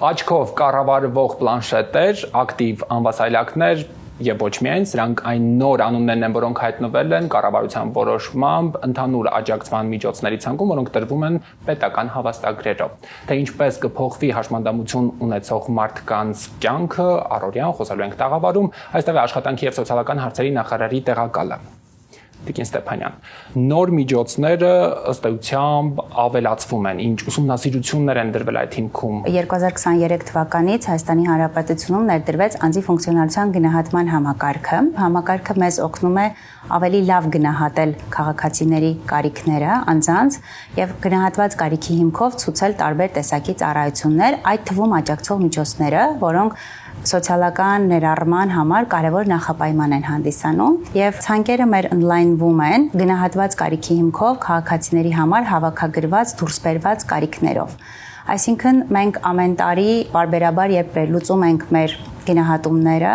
Աչքով կառավարվող պլանշետեր, ակտիվ անվասայլակներ եւ ոչ միայն սրանք այն նոր անուններն են, որոնք հայտնվել են կառավարության որոշմամբ ընդհանուր աջակցման միջոցների ցանկում, որոնք տրվում են պետական հավաստագրերով։ Թե ինչպես կփոխվի հաշմանդամություն ունեցող մարդկանց կյանքը, առօրյան խոսալու ենք տաղավարում, այստեղ է աշխատանքի եւ սոցիալական հարցերի նախարարի տեղակալը Տիկին Ստեփանյան։ Նոր միջոցները ըստ էությամբ ավելացվում են, ինչ ուսումնասիրություններ են դրվել այդ հիմքում։ 2023 թվականից Հայաստանի Հանրապետությունում ներդրվեց անձի ֆունկցիոնալության գնահատման համակարգը։ Համակարգը մեզ օգնում է ավելի լավ գնահատել քաղաքացիների կարիքները անձանց եւ գնահատված կարիքի հիմքով ցուցել տարբեր տեսակի ծառայություններ, այդ թվում աջակցող միջոցները, որոնք սոցիալական ներառման համար կարևոր նախապայման են հանդիսանում եւ ցանկերը մեր օնլայնվում են գնահատված կարիքի հիմքով քաղաքացիների համար հավաքագրված դուրսբերված կարիքներով։ Այսինքն մենք ամեն տարի բարբերաբար երբ վերլուծում ենք մեր գնահատումները,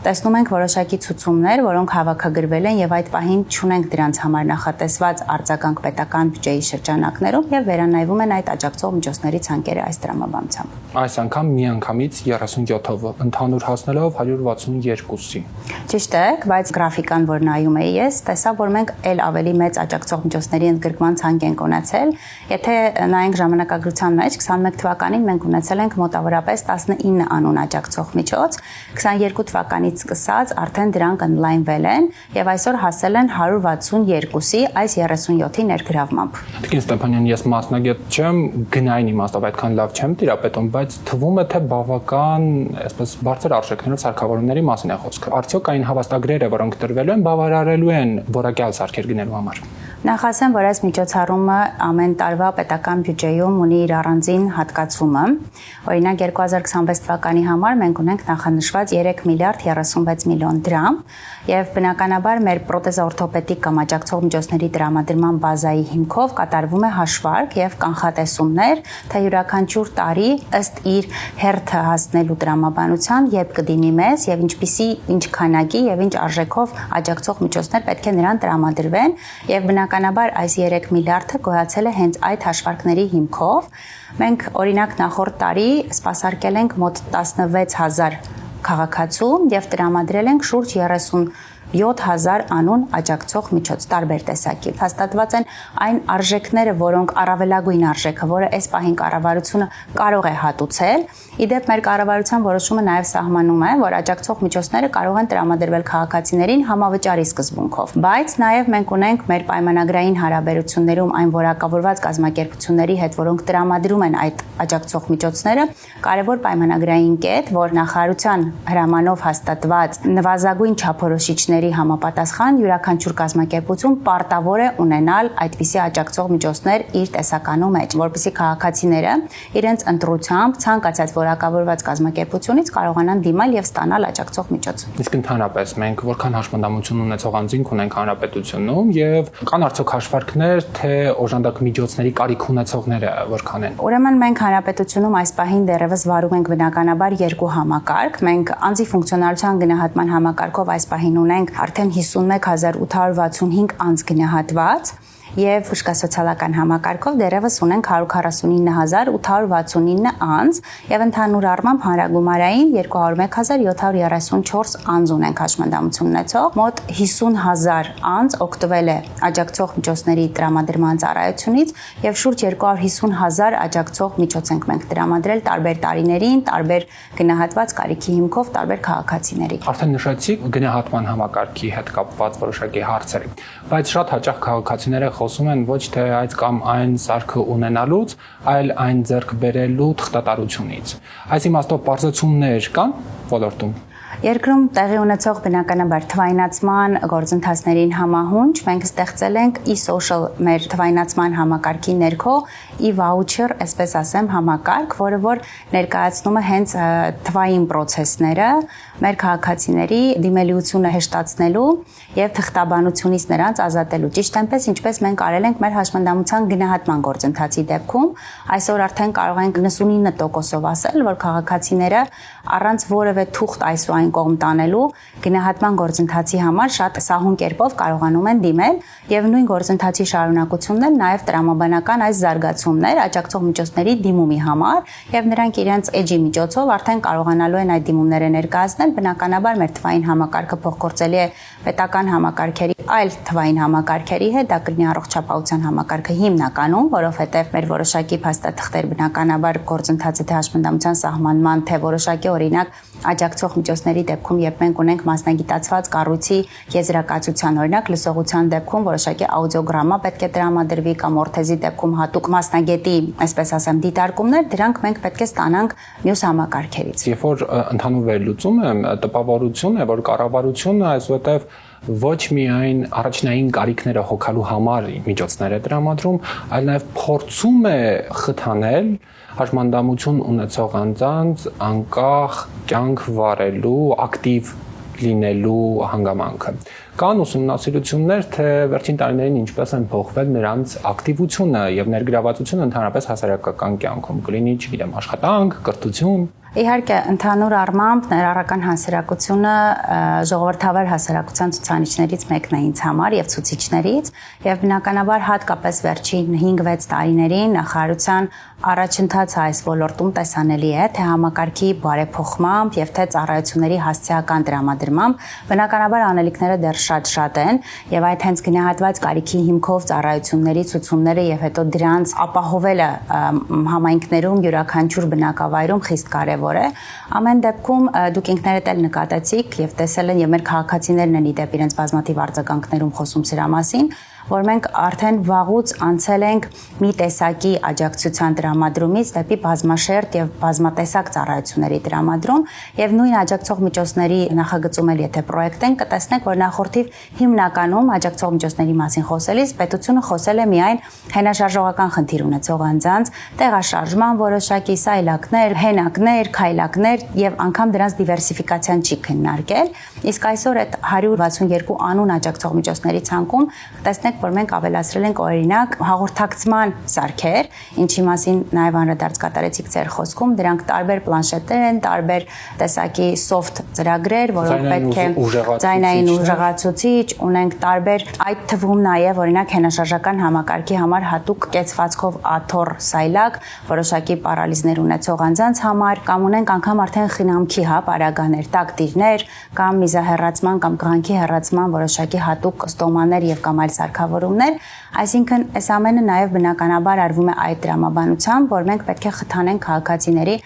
տեսնում ենք որոշակի ցուցումներ, որոնք հավաքագրվել են եւ այդ պահին չունենք դրանց համար նախատեսված արձագանք պետական բյուջեի շրջանակներում եւ վերանայվում են այդ աջակցող միջոցների ցանկերը այս դրամաբանությամբ։ Այս անգամ միանգամից 37-ով ընդհանուր հասնելով 162-ի։ Ճիշտ է, բայց գրաֆիկան, որ նայում էի ես, տեսա, որ մենք ել ավելի մեծ աջակցող միջոցների ընդգրկման ցանկ ենք ունեցել։ Եթե նայենք ժամանակագրության մեջ 21 թվականին մենք ունեցել ենք մոտավորապես 19 անուն աջակցող միջոց, 22 թվականից սկսած արդեն դրանք օնլայնվել են եւ այսօր հասել են 162-ի այս 37-ի ներգրավմամբ։ Տիկին Ստեփանյան, ես մասնագետ չեմ, գնային իմաստով այդքան լավ չեմ տիրապետում, բայց թվում է թե բավական, այսպես բարձր արժեքներով սարքավորումների մասին է խոսքը։ Արդյոք այն հավաստագրերը, որոնք տրվելու են, բավարարելու են որակյալ սարքեր գնելու համար։ Նախ ասեմ, որ այս միջոցառումը ամեն տարվա պետական բյուջեում ունի իր առանձին հատկացումը։ Օրինակ 2026 թվականի համար մենք ունենք նախանշված 3 միլիարդ 36 միլիոն դրամ եւ բնականաբար մեր պրոթեզաօրթոպեդիկ կամ աջակցող միջոցների տրամադրման բազայի հիմքով կատարվում է հաշվարկ եւ կանխատեսումներ, թե յուրաքանչյուր տարի ըստ իր հերթը հասնելու տրամաբանության երբ կդիմի մեզ եւ ինչ քանակի եւ ինչ արժեքով աջակցող միջոցներ պետք է նրան տրամադրվեն եւ բնականաբար այս 3 միլիարդը գոյացել է հենց այդ հաշվարկների հիմքով։ Մենք օրինակ նախորդ տարի սպասարկել ենք մոտ 16000 քաղաքացու եւ տրամադրել ենք շուրջ 37,000 անուն աջակցող միջոց տարբեր տեսակի։ Հաստատված են այն արժեքները, որոնք առավելագույն արժեքը, որը այս պահին կառավարությունը կարող է հատուցել։ Իդեպ մեր կառավարության որոշումը նաև սահմանում է, որ աջակցող միջոցները կարող են տրամադրվել քաղաքացիներին համավճարի սկզբունքով։ Բայց նաև մենք ունենք մեր պայմանագրային հարաբերություններում այն որակավորված կազմակերպությունների հետ, որոնք տրամադրում են այդ աջակցող միջոցները, կարևոր պայմանագրային կետ, որ նախարարության հրամանով հաստատված նվազագույն չափորոշիչների համապատասխան յուրաքանչյուր կազմակերպություն պարտավոր է ունենալ այդպիսի աջակցող միջոցներ իր տեսականու մեջ, որպեսզի քաղաքացիները իրենց ընտրությամբ ցանկացած որակավորված կազմակերպությունից կարողանան դիմել եւ ստանալ աջակցող միջոց։ Իսկ ընդհանրապես մենք որքան հաշմանդամություն ունեցող անձինք ունենք հանրապետությունում եւ կան արդյոք հաշվարկներ, թե օժանդակ միջոցների կարիք ունեցողները որքան են։ Ուրեմն մենք հանրապետությունում այս պահին դեռևս վարում ենք բնականաբար երկու համակարգ։ Մենք անձի ֆունկցիոնալության գնահատման համակարգով այս պահին ունենք արդեն 51865 անձ գնահատված եւ ֆուշկասոցիալական համակարգով դեռևս ունենք 149869 անձ եւ ընդհանուր առմամբ հանրագումարային 201734 անձ ունենք հաշմանդամություն ունեցող մոտ 50000 անձ օգտվել է աջակցող միջոցների տրամադրման ծառայությունից եւ շուրջ 250000 աջակցող միջոց ենք մենք տրամադրել տարբեր տարիներին, տարբեր գնահատված կարիքի հիմքով տարբեր քաղաքացիների։ Արդեն նշեցիք գնահատման համակարգի հետ կապված որոշակի հարցեր, բայց շատ հաճախ քաղաքացիները խոսում են ոչ թե այդ կամ այն սարքը ունենալուց, այլ այն ձեռք բերելու թղթատարությունից։ Այս իմաստով բարձրացումներ կան ոլորտում։ Երկրում տեղի ունեցող բնականաբար թվայնացման գործընթացներին համահունչ մենք ստեղծել ենք e-social մեր թվայնացման համակարգի ներքո e-voucher, այսպես ասեմ, համակարգ, որը որ ներկայացնում է հենց թվային process-ները մեր քաղաքացիների դիմելիությունը հեշտացնելու եւ թղթաբանությունից նրանց ազատելու։ Ճիշտ այնպես, ինչպես մենք արել ենք մեր հաշմանդամության գնահատման գործընթացի դեպքում, այսօր արդեն կարող ենք 99%-ով ասել, որ քաղաքացիները առանց որևէ թուղթ այս ու թվային կողմ տանելու գնահատման գործընթացի համար շատ սահուն կերպով կարողանում են դիմել եւ նույն գործընթացի շարունակությունն էլ նաեւ տրամաբանական այս զարգացումներ աջակցող միջոցների դիմումի համար եւ նրանք իրենց էջի միջոցով արդեն կարողանալու են այդ դիմումները ներկայացնել բնականաբար մեր թվային համակարգը փոխգործելի է պետական համակարգերի այլ թվային համակարգերի հետ դա կլինի առողջապահության համակարգը հիմնականում որովհետեւ մեր որոշակի փաստաթղթեր բնականաբար գործընթացը թե հաշմանդամության սահմանման թե որոշակի օրինակ աջակցող միջոցների դեպքում երբ մենք ունենք մասնագիտացված կառույցի եզրակացության օրինակ լսողության դեպքում որոշակի աուդիոգրամմա պետք է տրամադրվի կամ օրթեզի դեպքում հատուկ մասնագետի, այսպես ասեմ, դիտարկումներ, դրանք մենք պետք է ստանանք մյուս համակարգերից։ Երբ որ ընդհանուր վերլուծում եմ, տպավորություն է, որ կառավարությունը այսուհետև ոչ միայն առաջնային կարիքները հոգալու համար միջոցներ է տրամադրում, այլ նաև փորձում է խթանել հաշմանդամություն ունեցող անձանց անկախ կյանք վարելու, ակտիվ լինելու հանգամանքը։ Կան ուսումնասիրություններ, թե վերջին տարիներին ինչպես են փոխվել նրանց ակտիվությունը եւ ներգրավվածությունը ընդհանրապես հասարակական կյանքում, կլինի, չգիտեմ, աշխատանք, կրթություն։ Իհարկե, ընդհանուր առմամբ ներառական հասարակությունը ժողովրդավար հասարակության ցուցանիշներից մեկն է ինձ համար եւ ցուցիչներից եւ բնականաբար հատկապես վերջին 5-6 տարիներին նախարարության առաջընթացը այս ոլորտում տեսանելի է թե համակարգի բարեփոխմամբ եւ թե ծառայությունների հասցեական տրամադրմամբ բնականաբար անելիքները դեռ շատ են եւ այդ հենց գնահատված կարիքի հիմքով ծառայությունների ցուցումները եւ հետո դրանց ապահովելը համայնքներում յուրաքանչյուր բնակավայրում խիստ կարեւոր է ամեն դեպքում դուք ինքներդ էլ նկատեցիք եւ տեսել են եւ մեր քաղաքացիներն են իդեպ իրենց բազմաթիվ արձագանքներում խոսում սրա մասին որ մենք արդեն վաղուց անցել ենք մի տեսակի աջակցության տրամադրումից դեպի բազմաշերտ եւ բազմատեսակ ծառայությունների տրամադրում եւ նույն աջակցող միջոցների նախագծում էլ եթե պրոյեկտ են կտեսնեք որ նախորդիվ հիմնականում աջակցող միջոցների մասին խոսելիս պետությունը խոսել է միայն հենաշարժողական խնդիր ունեցող անձանց տեղաշարժման որոշակի սայլակներ, հենակներ, քայլակներ եւ անգամ դրանց դիվերսիֆիկացիան չի քննարկել իսկ այսօր այդ 162 անուն աջակցող միջոցների ցանկում կտեսնեք որ մենք ավելացրել ենք օրինակ հաղորդակցման սարքեր, ինչի մասին նաև անդրադարձ կատարեցիք ձեր խոսքում, դրանք տարբեր պլանշետներ են, տարբեր տեսակի soft ծրագրեր, որոնք պետք է ձայնային ուժեղացուցիչ, ունենք տարբեր այդ թվում նաև օրինակ հենաշարժական համակարգի համար հատուկ կեցվածքով աթոռ սայլակ, որոշակի պարալիզներ ունեցող անձանց համար, կամ ունենք անգամ արդեն խնամքի պարագաներ, տակտիրներ, կամ միզահեռացման կամ կղանքի հեռացման որոշակի հատուկ ստոմաներ եւ կամ այլ սարքավորումներ, այսինքն այս ամենը նաև բնականաբար արվում է այդ դրամաբանությամբ, որ մենք պետք է խթանենք քաղաքացիների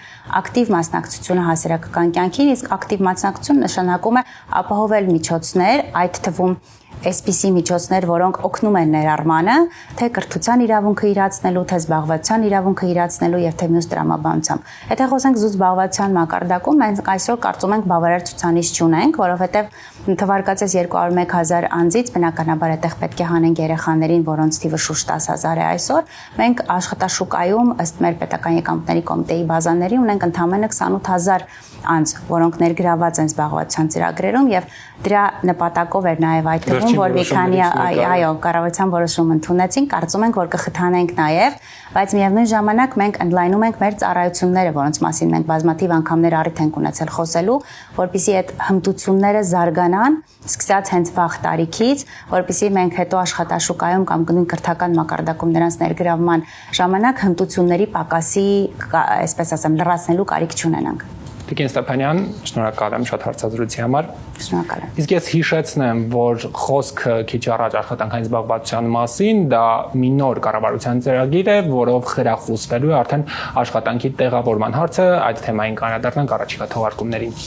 ակտիվ մասնակցությունը հասարակական կյանքին, իսկ ակտիվ մասնակցություն նշանակում է ապահովել միջոցներ, այդ թվում այսպիսի միջոցներ, որոնք օգնում են ներառմանը, թե կրթության իրավունքը իրացնելու, թե զբաղվածության իրավունքը իրացնելու եւ թե մյուս տրամաբանությամբ։ Եթե խոսենք զբաղվածության մակարդակում, մենք այսօր կարծում ենք բավարար ցուցանիշ չունենք, որովհետեւ թվարկածես 201,000 անձից բնականաբար այդտեղ պետք է հանենք երեխաներին, որոնց թիվը շուրջ 10,000 է այսօր։ Մենք աշխատաշուկայում ըստ մեր պետական եկամուտների կոմիտեի բազաների ունենք ընդամենը 28,000 անձ, որոնք ներգրաված են զբաղվածության ծրագրերում եւ դրա նպատակով էր նաեւ այդ թվում, որ մի քանի կառավարության որոշում ընդունեցին, կարծում ենք, որ կխթանենք նաեւ, բայց միևնույն ժամանակ մենք ընդլայնում ենք մեր ծառայությունները, որոնց մասին մենք բազմաթիվ անգամներ առիթ ենք ունեցել խոսելու, որպեսզի այդ հմտությունները զարգանան, սկսած հենց վաղ տարիքից, որպեսզի մենք հետո աշխատաշուկայում կամ նույն կրթական մակարդակում նրանց ներգրավման ժամանակ հմտությունների պակասի, այսպես ասեմ, լրացնելու կարիք չունենանք։ Տիկին Ստեփանյան, շնորհակալ եմ շատ հարցազրույցի համար։ Շնորհակալ եմ։ Իսկ ես հիշեցնեմ, որ խոսքը քիչ առաջ աշխատանքային զբաղվածության մասին դա մի նոր կառավարության ծրագիր է, որով խրախուսվելու է արդեն աշխատանքի տեղավորման հարցը, այդ թեմային կանրադառնանք առաջիկա թողարկումներին։